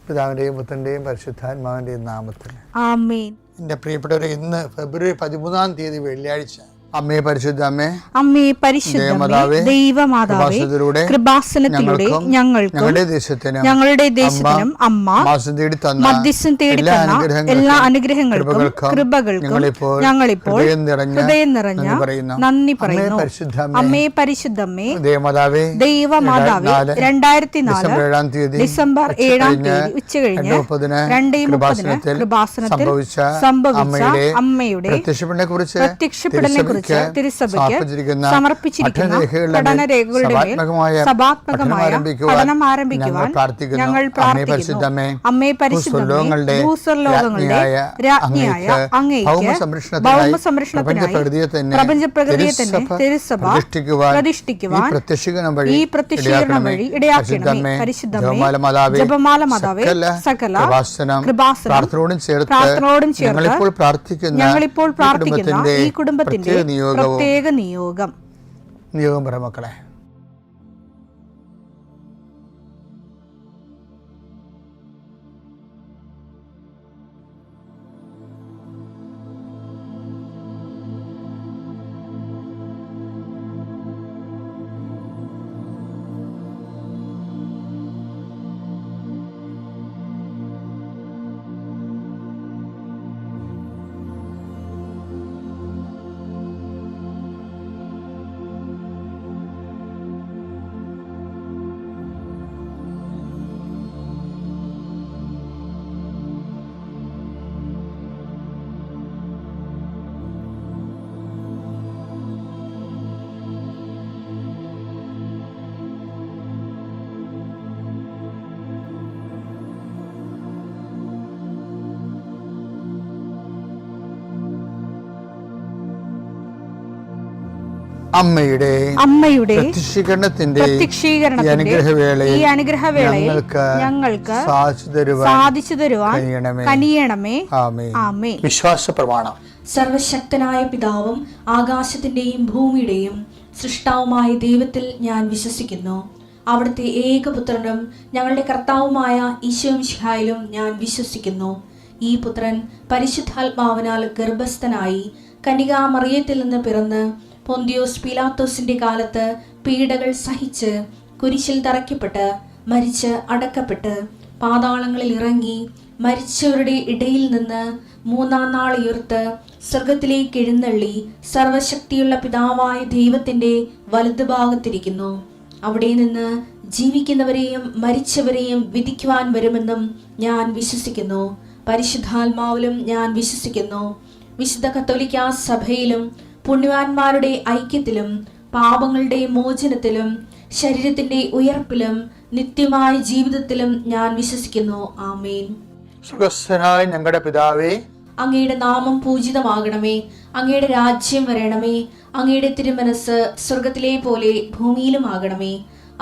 പിതാവിൻ്റെയും പുത്രൻ്റെയും പരിശുദ്ധാത്മാവിൻ്റെയും നാമത്തിൽ ആമേൻ. എൻ്റെ പ്രിയപ്പെട്ടവരെ, ഇന്ന് ഫെബ്രുവരി 13 വെള്ളിയാഴ്ച. അമ്മേ പരിശുദ്ധ അമ്മേ, അമ്മേ പരിശുദ്ധമേ, ദൈവമാതാവേ, കൃപാസനത്തിലൂടെ ഞങ്ങളുടെ ദേശത്തിനും അമ്മ മധ്യസ്ഥം തേടി തന്ന എല്ലാ അനുഗ്രഹങ്ങൾക്കും കൃപകൾക്കും ഞങ്ങളിപ്പോൾ ഹൃദയം നിറഞ്ഞ നന്ദി പറയുന്നു. അമ്മേ പരിശുദ്ധമേ, ദൈവമാതാവേ, 2004 ഡിസംബർ 7 ഉച്ചകഴിഞ്ഞ് 2:30 കൃപാസനത്തിൽ സംഭവിച്ച അമ്മയുടെ പ്രത്യക്ഷപ്പെടലിനെ കുറിച്ച് തിരുസഭയ്ക്ക് സമർപ്പിച്ചിരിക്കുന്ന പഠനരേഖകളുടെ സഭാത്മകമായ പഠനം ആരംഭിക്കുവാൻ ഞങ്ങൾ പ്രാർത്ഥിക്കുന്നു. അമ്മേ പരിശുദ്ധമേ, ഭൂസ്വർലോകങ്ങളുടെ രാജ്ഞിയായ അങ്ങേയ്ക്ക് ഭൗമസംരക്ഷണത്തിനായി പ്രപഞ്ചപ്രകൃതിയെ തന്നെ തിരുസഭ പ്രതിഷ്ഠിക്കുവാൻ ഈ പ്രത്യക്ഷീകരണം വഴി ഇടയാക്കണമേ. പരിശുദ്ധമേ, ജപമാല മാതാവേ, സകല കൃപാസനം പ്രാർത്ഥനയോടും ചേർത്ത് ഞങ്ങളിപ്പോൾ പ്രാർത്ഥിക്കുന്ന ഈ കുടുംബത്തിന്റെ പ്രത്യേക നിയോഗം പറ മക്കളെ. അമ്മയുടെ പ്രത്യക്ഷീകരണത്തിന്റെ ഈ അനുഗ്രഹവേളയിൽ ഞങ്ങൾക്ക് സാധിച്ചു തരുവാൻ കനിയണമേ. ആമേൻ. വിശ്വാസ പ്രമാണം. സർവശക്തനായ പിതാവും ആകാശത്തിന്റെയും ഭൂമിയുടെയും സൃഷ്ടാവുമായ ദൈവത്തിൽ ഞാൻ വിശ്വസിക്കുന്നു. അവിടുത്തെ ഏകപുത്രനും ഞങ്ങളുടെ കർത്താവുമായ ഈശോമിശിഹായിലും ഞാൻ വിശ്വസിക്കുന്നു. ഈ പുത്രൻ പരിശുദ്ധാത്മാവിനാൽ ഗർഭസ്ഥനായി കന്യകാമറിയത്തിൽ നിന്ന് പിറന്ന് പൊന്തിയോസ് പീലാത്തോസിന്റെ കാലത്ത് പീഡകൾ സഹിച്ച് കുരിശിൽ തറയ്ക്കപ്പെട്ട് മരിച്ച് അടക്കപ്പെട്ട് പാതാളങ്ങളിൽ ഇറങ്ങി മരിച്ചവരുടെ ഇടയിൽ നിന്ന് 3-ാം നാൾ ഉയർത്ത് സ്വർഗത്തിലേക്ക് എഴുന്നള്ളി സർവശക്തിയുള്ള പിതാവായ ദൈവത്തിന്റെ വലതുഭാഗത്തിരിക്കുന്നു. അവിടെ നിന്ന് ജീവിക്കുന്നവരെയും മരിച്ചവരെയും വിധിക്കുവാൻ വരുമെന്നും ഞാൻ വിശ്വസിക്കുന്നു. പരിശുദ്ധാത്മാവിലും ഞാൻ വിശ്വസിക്കുന്നു. വിശുദ്ധ കത്തോലിക്കാ സഭയിലും പുണ്യവാന്മാരുടെ ഐക്യത്തിലും പാപങ്ങളുടെ മോചനത്തിലും ശരീരത്തിന്റെ ഉയർപ്പിലും നിത്യമായ ജീവിതത്തിലും ഞാൻ വിശ്വസിക്കുന്നു. ആമേൻ. സ്വർഗ്ഗസ്ഥനായ ഞങ്ങളുടെ പിതാവേ, അങ്ങയുടെ നാമം പൂജിതമാകണമേ. അങ്ങയുടെ രാജ്യം വരണമേ. അങ്ങയുടെ തിരുമനസ് സ്വർഗത്തിലെ പോലെ ഭൂമിയിലും ആകണമേ.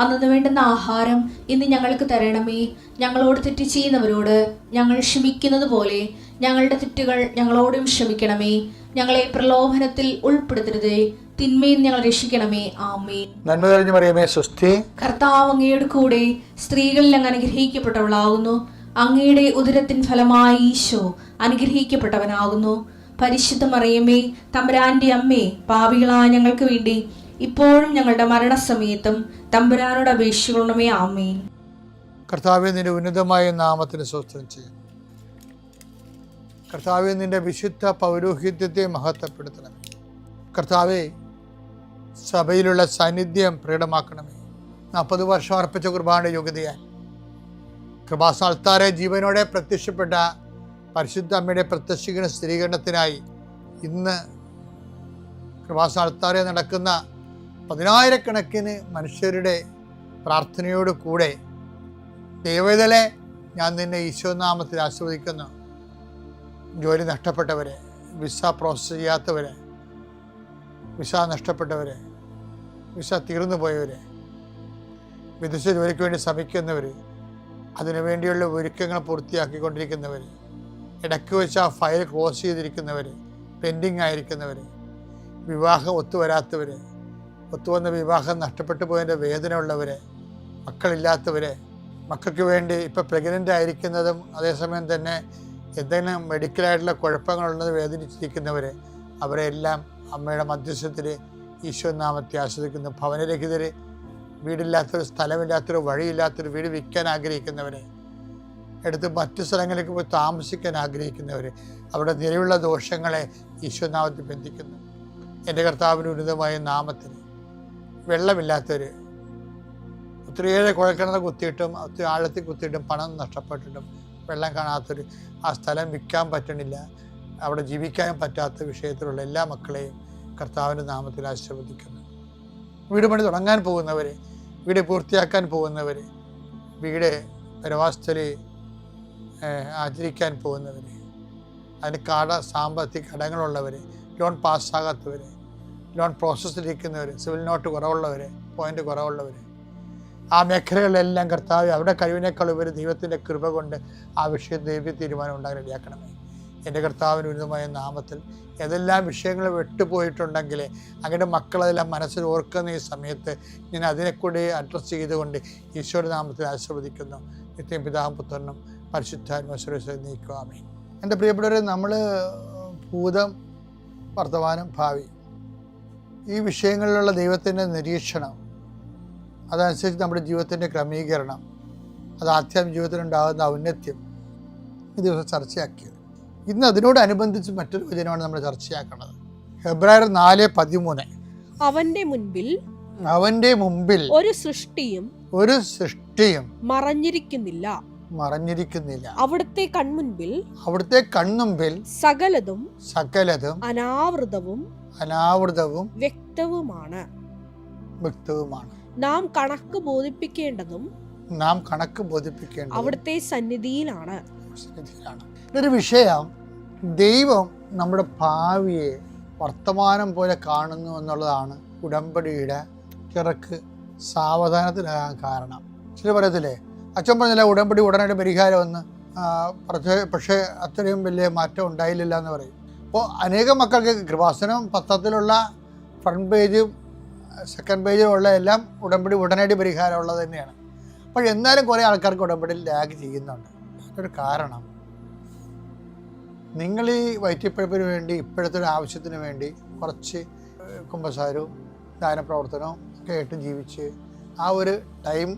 അന്നു വേണ്ടുന്ന ആഹാരം ഇന്ന് ഞങ്ങൾക്ക് തരണമേ. ഞങ്ങളോട് തെറ്റ് ചെയ്യുന്നവരോട് ഞങ്ങൾ ക്ഷമിക്കുന്നത് പോലെ ഞങ്ങളുടെ തെറ്റുകൾ ഞങ്ങളോടും ക്ഷമിക്കണമേ. ഞങ്ങളെ പ്രലോഭനത്തിൽ ഉൾപ്പെടുത്തരുതേ, തിന്മയിൽ ഞങ്ങൾ രക്ഷിക്കണമേ. ആമേൻ. നന്മ നിറഞ്ഞ മറിയമേ, സ്വസ്തി. കർത്താവ് അങ്ങയുടെ കൂടെ സ്ത്രീകളിൽ അങ്ങ് അനുഗ്രഹിക്കപ്പെട്ടവളാകുന്നു. അങ്ങയുടെ ഉദരത്തിൻ ഫലമായി ഈശോ അനുഗ്രഹിക്കപ്പെട്ടവനാകുന്നു. പരിശുദ്ധ മറിയമേ, തമ്പുരാന്റെ അമ്മേ, പാപികളായ ഞങ്ങൾക്ക് വേണ്ടി ഇപ്പോഴും ഞങ്ങളുടെ മരണസമയത്തും തമ്പുരാനോട് അപേക്ഷിക്കണമേ. ആമേൻ. കർത്താവേ, നിന്റെ ഉന്നതമായ നാമത്തിന് സ്തോത്രം ചെയ്യുന്നു. കർത്താവേ, നിന്റെ വിശുദ്ധ പൗരോഹിത്യത്തെ മഹത്വപ്പെടുത്തണമേ. കർത്താവേ, സഭയിലുള്ള സാന്നിധ്യം പ്രകടമാക്കണമേ. 40 വർഷം അർപ്പിച്ച കുർബാനയുടെ യോഗ്യതയാൽ കൃപാസ്ഥാനത്താരെ ജീവനോടെ പ്രത്യക്ഷപ്പെട്ട പരിശുദ്ധ അമ്മയുടെ പ്രത്യക്ഷീകരണ സ്ഥിരീകരണത്തിനായി ഇന്ന് കൃപാസ്ഥാനത്താരെ നടക്കുന്ന 10,000-കണക്കിന് മനുഷ്യരുടെ പ്രാർത്ഥനയോട് കൂടെ ദൈവവേദലെ ഞാൻ നിന്നെ ഈശോനാമത്തിൽ ആശീർവദിക്കുന്നു. ജോലി നഷ്ടപ്പെട്ടവരെ, വിസ പ്രോസസ് ചെയ്യാത്തവരെ, വിസ നഷ്ടപ്പെട്ടവരെ, വിസ തീർന്നു പോയവരെ, വിദേശ ജോലിക്ക് വേണ്ടി ശ്രമിക്കുന്നവർ, അതിനുവേണ്ടിയുള്ള ഒരുക്കങ്ങൾ പൂർത്തിയാക്കിക്കൊണ്ടിരിക്കുന്നവർ, ഇടയ്ക്ക് വെച്ച് ആ ഫയൽ ക്ലോസ് ചെയ്തിരിക്കുന്നവർ, പെൻഡിങ് ആയിരിക്കുന്നവർ, വിവാഹം ഒത്തുവരാത്തവർ, ഒത്തുവന്ന വിവാഹം നഷ്ടപ്പെട്ടു പോയതിൻ്റെ വേദന ഉള്ളവർ, മക്കളില്ലാത്തവർ, മക്കൾക്ക് വേണ്ടി ഇപ്പോൾ പ്രഗ്നൻ്റ് ആയിരിക്കുന്നതും അതേസമയം തന്നെ എന്തെങ്കിലും മെഡിക്കലായിട്ടുള്ള കുഴപ്പങ്ങളുള്ളത് വേദനിച്ചിരിക്കുന്നവർ, അവരെല്ലാം അമ്മയുടെ മധ്യസ്ഥത്തിൽ ഈശോ നാമത്തെ ആസ്വദിക്കുന്നു. ഭവനരഹിതർ, വീടില്ലാത്തൊരു, സ്ഥലമില്ലാത്തൊരു, വഴിയില്ലാത്തൊരു വീട് വിൽക്കാൻ ആഗ്രഹിക്കുന്നവർ, എടുത്ത് മറ്റു സ്ഥലങ്ങളിലേക്ക് പോയി താമസിക്കാൻ ആഗ്രഹിക്കുന്നവർ, അവരുടെ നിലവിലുള്ള ദോഷങ്ങളെ ഈശോ നാമത്തിൽ ബന്ധിക്കുന്നു. എൻ്റെ കർത്താവിന് ഉന്നതമായ നാമത്തിൽ വെള്ളമില്ലാത്തവർ, ഒത്തിരിയേറെ കുഴൽക്കിണർ കുത്തിയിട്ടും ഒത്തിരി ആഴത്തിൽ കുത്തിയിട്ടും പണം നഷ്ടപ്പെട്ടിട്ടും വെള്ളം കാണാത്തൊരു, ആ സ്ഥലം വിൽക്കാൻ പറ്റണില്ല, അവിടെ ജീവിക്കാൻ പറ്റാത്ത വിഷയത്തിലുള്ള എല്ലാ മക്കളെയും കർത്താവിൻ്റെ നാമത്തിൽ ആശീർവദിക്കുന്നു. വീട് പണി തുടങ്ങാൻ പോകുന്നവർ, വീട് പൂർത്തിയാക്കാൻ പോകുന്നവർ, വീട് പരവാസ്ഥൽ ആചരിക്കാൻ പോകുന്നവർ, അതിന് സാമ്പത്തിക കടങ്ങളുള്ളവർ, ലോൺ പാസ്സാകാത്തവർ, ലോൺ പ്രോസസ്സിലിരിക്കുന്നവർ, സിവിൽ നോട്ട് കുറവുള്ളവർ, പോയിൻ്റ് കുറവുള്ളവർ, ആ മേഖലകളിലെല്ലാം കർത്താവ് അവരുടെ കഴിവിനേക്കാൾ ഉപരി ദൈവത്തിൻ്റെ കൃപ കൊണ്ട് ആ വിഷയം ദൈവ തീരുമാനം ഉണ്ടാകാൻ റെഡിയാക്കണമേ. എൻ്റെ കർത്താവിന് ഉന്നതമായ നാമത്തിൽ ഏതെല്ലാം വിഷയങ്ങൾ വിട്ടുപോയിട്ടുണ്ടെങ്കിൽ അങ്ങയുടെ മക്കളതെല്ലാം മനസ്സിൽ ഓർക്കുന്ന ഈ സമയത്ത് ഞാൻ അതിനെക്കൂടി അഡ്രസ്സ് ചെയ്തുകൊണ്ട് ഈശോയുടെ നാമത്തിൽ ആശീർവദിക്കുന്നു. നിത്യം പിതാവും പുത്രനും പരിശുദ്ധാത്മാവിനെ നീക്കുക. ആമേൻ. എൻ്റെ പ്രിയപ്പെട്ടവരെ, നമ്മൾ ഭൂതം, വർത്തമാനം, ഭാവി, ഈ വിഷയങ്ങളിലുള്ള ദൈവത്തിൻ്റെ നിരീക്ഷണം, അതനുസരിച്ച് നമ്മുടെ ജീവിതത്തിൻ്റെ ക്രമീകരണം, അത് ആധ്യാത്മിക ജീവിതത്തിലുണ്ടാകുന്ന ഔന്നത്യം ഈ ദിവസം ചർച്ചയാക്കിയത്. ഇന്ന് അതിനോടനുബന്ധിച്ച് മറ്റൊരു വചനമാണ് നമ്മൾ ചർച്ചയാക്കുന്നത്. ഹെബ്രായർ 4:13. അവന്റെ മുമ്പിൽ ഒരു സൃഷ്ടിയും മറഞ്ഞിരിക്കുന്നില്ല. അവിടുത്തെ കൺമുൻപിൽ സകലതും അനാവൃതവും വ്യക്തവുമാണ്. നാം കണക്ക് ബോധിപ്പിക്കേണ്ടതും അവിടുത്തെ സന്നിധിയിലാണ്. ഒരു വിഷയം, ദൈവം നമ്മുടെ ഭാവിയെ വർത്തമാനം പോലെ കാണുന്നു എന്നുള്ളതാണ് ഉടമ്പടിയുടെ ചിറക്ക് സാവധാനത്തിലാകാൻ കാരണം. ചില പറയത്തില്ലേ, അച്ഛൻ പറഞ്ഞില്ല ഉടമ്പടി ഉടനടി പരിഹാരമെന്ന്, പക്ഷേ അത്രയും വലിയ മാറ്റം ഉണ്ടായില്ല എന്ന് പറയും. അപ്പോൾ അനേകം മക്കൾക്ക് കൃപാസനം പത്രത്തിലുള്ള ഫ്രണ്ട് പേജും സെക്കൻഡ് പേജും ഉള്ള എല്ലാം ഉടമ്പടി ഉടനടി പരിഹാരമുള്ളത് തന്നെയാണ്. അപ്പോൾ എന്നാലും കുറേ ആൾക്കാർക്ക് ഉടമ്പടിയിൽ ലാഗ് ചെയ്യുന്നുണ്ട്. അതൊരു കാരണം, നിങ്ങൾ ഈ വയറ്റിപ്പഴപ്പിന് വേണ്ടി ഇപ്പോഴത്തെ ഒരു ആവശ്യത്തിന് വേണ്ടി കുറച്ച് കുമ്പസാരവും ദാനപ്രവർത്തനവും ഒക്കെ ആയിട്ട് ജീവിച്ച് ആ ഒരു ടൈം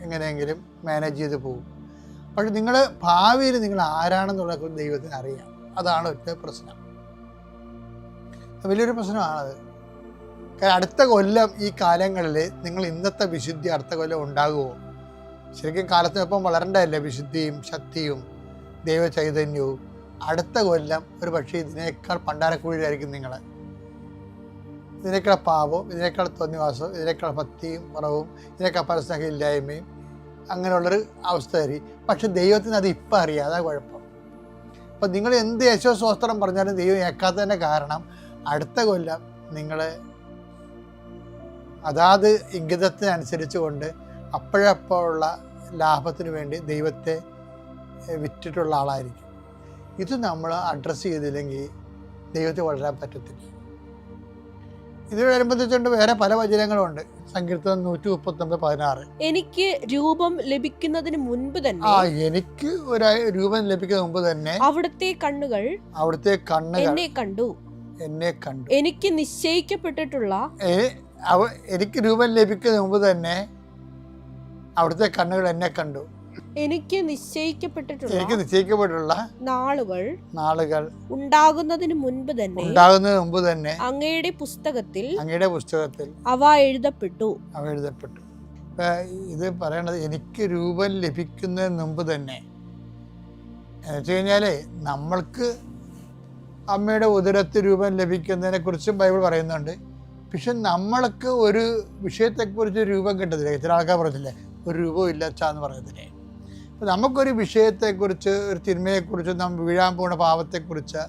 എങ്ങനെയെങ്കിലും മാനേജ് ചെയ്ത് പോകും. പക്ഷെ നിങ്ങൾ ഭാവിയിൽ നിങ്ങൾ ആരാണെന്നുള്ള ദൈവത്തിന് അറിയാം. അതാണ് ഒറ്റ പ്രശ്നം, വലിയൊരു പ്രശ്നമാണത്. കാരണം അടുത്ത കൊല്ലം ഈ കാലങ്ങളിൽ നിങ്ങൾ ഇന്നത്തെ വിശുദ്ധി അടുത്ത കൊല്ലം ഉണ്ടാകുമോ? ശരിക്കും കാലത്തിനൊപ്പം വളരേണ്ടതല്ലേ വിശുദ്ധിയും ശക്തിയും ദൈവചൈതന്യവും. അടുത്ത കൊല്ലം ഒരു പക്ഷേ ഇതിനേക്കാൾ പണ്ടാരക്കുഴിയിലായിരിക്കും നിങ്ങൾ. ഇതിനേക്കാൾ പാപവും, ഇതിനേക്കാൾ തോന്നിവാസവും, ഇതിനേക്കാൾ ഭക്തിയും കുറവും, ഇതിനേക്കാൾ പരസ്നേഹമില്ലായ്മയും അങ്ങനെയുള്ളൊരു അവസ്ഥ ആയിരിക്കും. പക്ഷെ ദൈവത്തിന് അത് ഇപ്പം അറിയാം, അതാ കുഴപ്പം. അപ്പം നിങ്ങൾ എന്ത് യേശുസ്തോത്രം പറഞ്ഞാലും ദൈവം ഏക്കാത്തതിൻ്റെ കാരണം അടുത്ത കൊല്ലം നിങ്ങൾ അതാത് ഇംഗിതത്തിനനുസരിച്ച് കൊണ്ട് അപ്പോഴപ്പോഴുള്ള ലാഭത്തിന് വേണ്ടി ദൈവത്തെ വിറ്റിട്ടുള്ള ആളായിരിക്കും. ഇത് നമ്മൾ അഡ്രസ്സ് ചെയ്തില്ലെങ്കിൽ ദൈവത്തെ വളരാൻ പറ്റത്തില്ല. ഇതിനോടനുബന്ധിച്ചുകൊണ്ട് വേറെ പല വചനങ്ങളുണ്ട്. സങ്കീർത്തനം 139:16. എനിക്ക് രൂപം ലഭിക്കുന്നതിന് മുൻപ് തന്നെ, എനിക്ക് ഒരു രൂപം ലഭിക്കുന്നതിന് മുമ്പ് തന്നെ അവിടുത്തെ കണ്ണുകൾ എന്നെ കണ്ടു. എനിക്ക് നിശ്ചയിക്കപ്പെട്ടിട്ടുള്ള എനിക്ക് രൂപം ലഭിക്കുന്നതിന് മുമ്പ് തന്നെ അവിടുത്തെ കണ്ണുകൾ എന്നെ കണ്ടു. എനിക്ക് നിശ്ചയിക്കപ്പെട്ടിട്ടുള്ള നാളുകൾ ഉണ്ടാകുന്നതിന് മുമ്പ് തന്നെ അങ്ങയുടെ പുസ്തകത്തിൽ അവ എഴുതപ്പെട്ടു. ഇത് പറയണത് എനിക്ക് രൂപം ലഭിക്കുന്നതിന് മുമ്പ് തന്നെ എന്ന് വെച്ച് കഴിഞ്ഞാല് നമ്മൾക്ക് അമ്മയുടെ ഉദരത്തിൽ രൂപം ലഭിക്കുന്നതിനെ കുറിച്ചും ബൈബിൾ പറയുന്നുണ്ട്. പക്ഷെ നമ്മൾക്ക് ഒരു വിഷയത്തെക്കുറിച്ച് രൂപം കിട്ടത്തില്ല. ഇത്ര ആൾക്കാർ പറഞ്ഞില്ലേ ഒരു രൂപവും ഇല്ലാച്ചാന്ന് പറയത്തില്ലേ. അപ്പോൾ നമുക്കൊരു വിഷയത്തെക്കുറിച്ച്, ഒരു തിന്മയെക്കുറിച്ച്, നമ്മൾ വീഴാൻ പോകുന്ന പാപത്തെക്കുറിച്ച്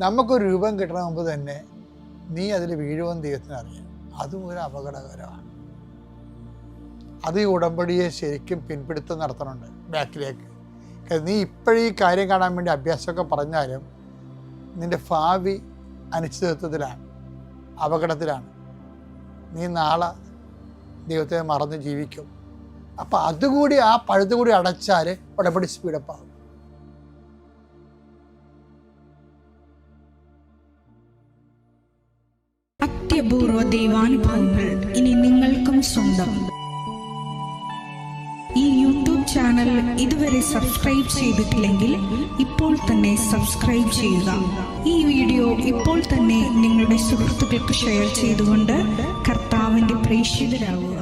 നമുക്കൊരു രൂപം കിട്ടണ മുമ്പ് തന്നെ നീ അതിൽ വീഴുമെന്ന് ദൈവത്തിന് അറിയാം. അതും ഒരു അപകടകരമാണ്. അത് ഈ ഉടമ്പടിയെ ശരിക്കും പിൻപിടുത്തം നടത്തണുണ്ട് ബാക്കിലേക്ക്. നീ ഇപ്പോഴീ കാര്യം കാണാൻ വേണ്ടി അഭ്യാസമൊക്കെ പറഞ്ഞാലും നിൻ്റെ ഭാവി അനിശ്ചിതത്വത്തിലാണ്, അപകടത്തിലാണ്. നീ നാളെ ദൈവത്തെ മറന്ന് ജീവിക്കും. അപ്പം അതുകൂടി ആ പഴുതുകൂടി അടച്ചാൽ ഉടമ്പടി സ്പീഡപ്പ് ആകും. അത്യപൂർവ ദൈവാനുഭവങ്ങൾ ഇനി നിങ്ങൾക്കും സ്വന്തം. ഈ യൂട്യൂബ് ചാനൽ ഇതുവരെ സബ്സ്ക്രൈബ് ചെയ്തിട്ടില്ലെങ്കിൽ ഇപ്പോൾ തന്നെ സബ്സ്ക്രൈബ് ചെയ്യുക. ഈ വീഡിയോ ഇപ്പോൾ തന്നെ നിങ്ങളുടെ സുഹൃത്തുക്കൾക്ക് ഷെയർ ചെയ്തുകൊണ്ട് കർത്താവിൻ്റെ പ്രേക്ഷിതരാകുക.